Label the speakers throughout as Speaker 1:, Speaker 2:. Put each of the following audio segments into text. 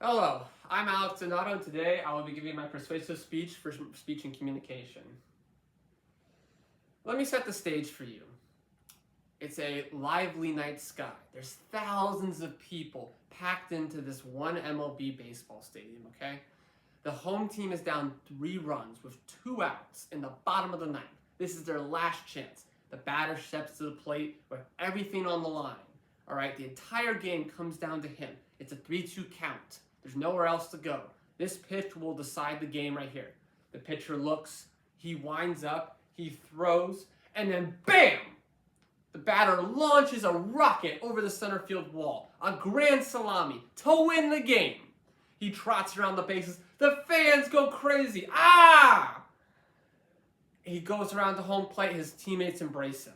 Speaker 1: Hello, I'm Alex Donato, and today I will be giving my persuasive speech for speech and communication. Let me set the stage for you. It's a lively night sky. There's thousands of people packed into this one MLB baseball stadium, okay? The home team is down 3 runs with 2 outs in the bottom of the ninth. This is their last chance. The batter steps to the plate with everything on the line. All right, the entire game comes down to him. It's a 3-2 count. There's nowhere else to go. This pitch will decide the game right here. The pitcher looks, he winds up, he throws, and then BAM! The batter launches a rocket over the center field wall, a grand salami to win the game. He trots around the bases. The fans go crazy. Ah! He goes around the home plate. His teammates embrace him.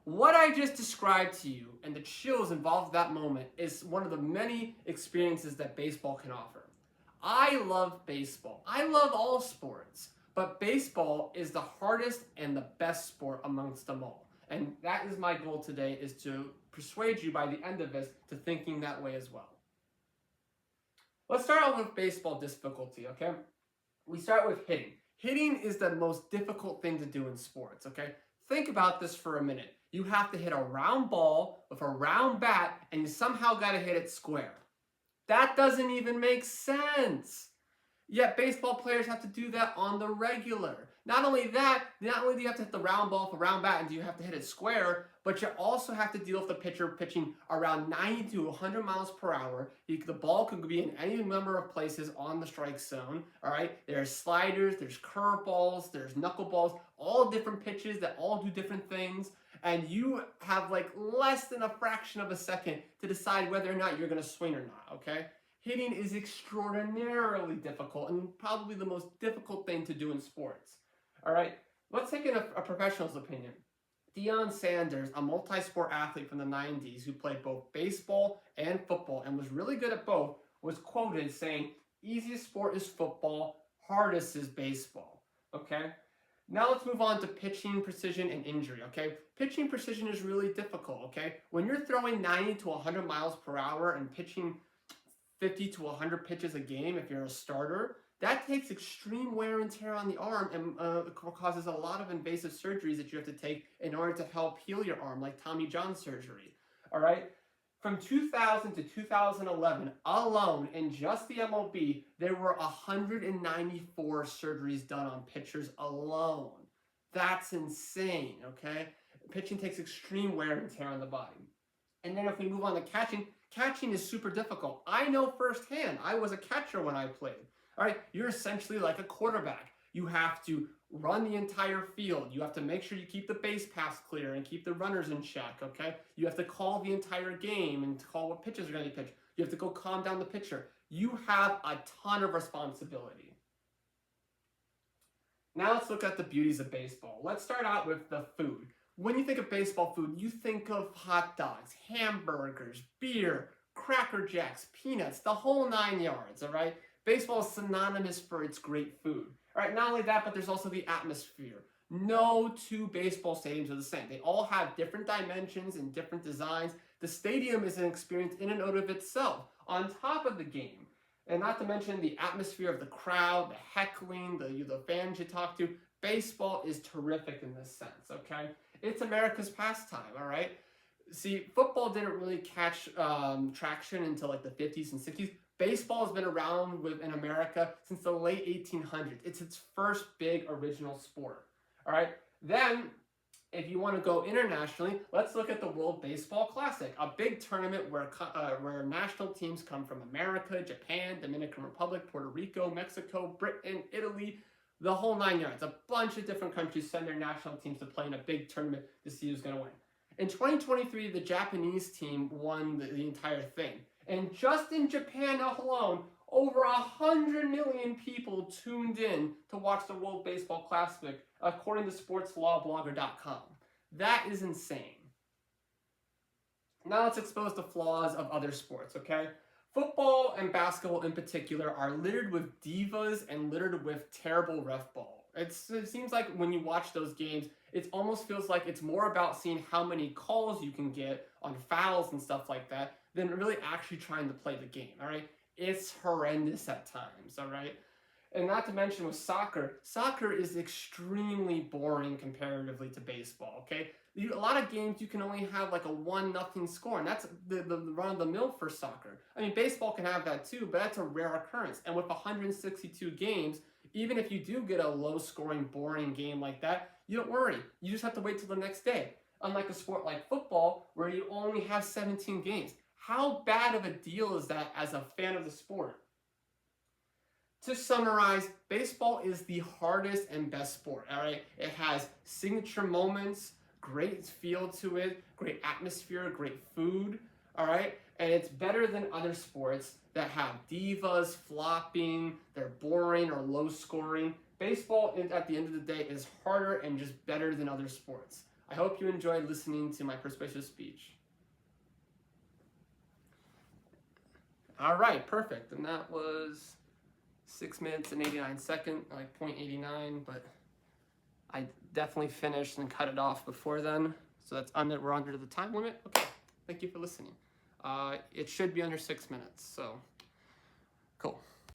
Speaker 1: What I just described to you and the chills involved in that moment is one of the many experiences that baseball can offer. I love baseball. I love all sports, but baseball is the hardest and the best sport amongst them all. And that is my goal today, is to persuade you by the end of this to thinking that way as well. Let's start off with baseball difficulty, okay? We start with hitting. Hitting is the most difficult thing to do in sports, okay? Think about this for a minute. You have to hit a round ball with a round bat, and you somehow got to hit it square. That doesn't even make sense. Yet baseball players have to do that on the regular. Not only do you have to hit the round ball with a round bat and do you have to hit it square, but you also have to deal with the pitcher pitching around 90 to 100 miles per hour. The ball could be in any number of places on the strike zone. All right, there's sliders, there's curveballs, there's knuckleballs, all different pitches that all do different things. And you have like less than a fraction of a second to decide whether or not you're going to swing or not, okay? Hitting is extraordinarily difficult and probably the most difficult thing to do in sports. All right, let's take in a professional's opinion. Deion Sanders, a multi-sport athlete from the 90s who played both baseball and football and was really good at both, was quoted saying, "Easiest sport is football, hardest is baseball." Okay? Now let's move on to pitching precision and injury, okay? Pitching precision is really difficult, okay? When you're throwing 90 to 100 miles per hour and pitching 50 to 100 pitches a game, if you're a starter, that takes extreme wear and tear on the arm and causes a lot of invasive surgeries that you have to take in order to help heal your arm, like Tommy John surgery, all right? From 2000 to 2011 alone, in just the MLB, there were 194 surgeries done on pitchers alone. That's insane, okay? Pitching takes extreme wear and tear on the body. And then if we move on to catching, catching is super difficult. I know firsthand. I was a catcher when I played. All right, you're essentially like a quarterback. You have to run the entire field. You have to make sure you keep the base paths clear and keep the runners in check, okay? You have to call the entire game and call what pitches are going to be pitched. You have to go calm down the pitcher. You have a ton of responsibility. Now let's look at the beauties of baseball. Let's start out with the food. When you think of baseball food, you think of hot dogs, hamburgers, beer, Cracker Jacks, peanuts, the whole 9 yards, all right? Baseball is synonymous for its great food. All right, not only that, but there's also the atmosphere. No 2 baseball stadiums are the same. They all have different dimensions and different designs. The stadium is an experience in and of itself, on top of the game. And not to mention the atmosphere of the crowd, the heckling, the fans you talk to. Baseball is terrific in this sense, okay? It's America's pastime, all right? See, football didn't really catch traction until like the 50s and 60s. Baseball has been around in America since the late 1800s. It's its first big original sport. All right. Then, if you want to go internationally, let's look at the World Baseball Classic, a big tournament where national teams come from America, Japan, Dominican Republic, Puerto Rico, Mexico, Britain, Italy, the whole 9 yards. A bunch of different countries send their national teams to play in a big tournament to see who's going to win. In 2023, the Japanese team won the entire thing. And just in Japan alone, over 100 million people tuned in to watch the World Baseball Classic, according to sportslawblogger.com. That is insane. Now let's expose the flaws of other sports, okay? Football and basketball in particular are littered with divas and littered with terrible ref ball. It seems like when you watch those games, it almost feels like it's more about seeing how many calls you can get on fouls and stuff like that than really actually trying to play the game, all right? it's horrendous at times, all right? And not to mention with soccer is extremely boring comparatively to baseball, okay? A lot of games you can only have like a 1-0 score, and that's the run of the mill for soccer. I mean, baseball can have that too, but that's a rare occurrence. And with 162 games, even if you do get a low-scoring, boring game like that, you don't worry. You just have to wait till the next day. Unlike a sport like football, where you only have 17 games. How bad of a deal is that as a fan of the sport? To summarize, baseball is the hardest and best sport, all right? It has signature moments, great feel to it, great atmosphere, great food, all right? And it's better than other sports that have divas, flopping, they're boring or low scoring. Baseball, at the end of the day, is harder and just better than other sports. I hope you enjoyed listening to my persuasive speech. All right, perfect. And that was 6 minutes and 89 seconds, like 0.89, but I definitely finished and cut it off before then. So that's we're under the time limit. Okay, thank you for listening. It should be under 6 minutes, so cool.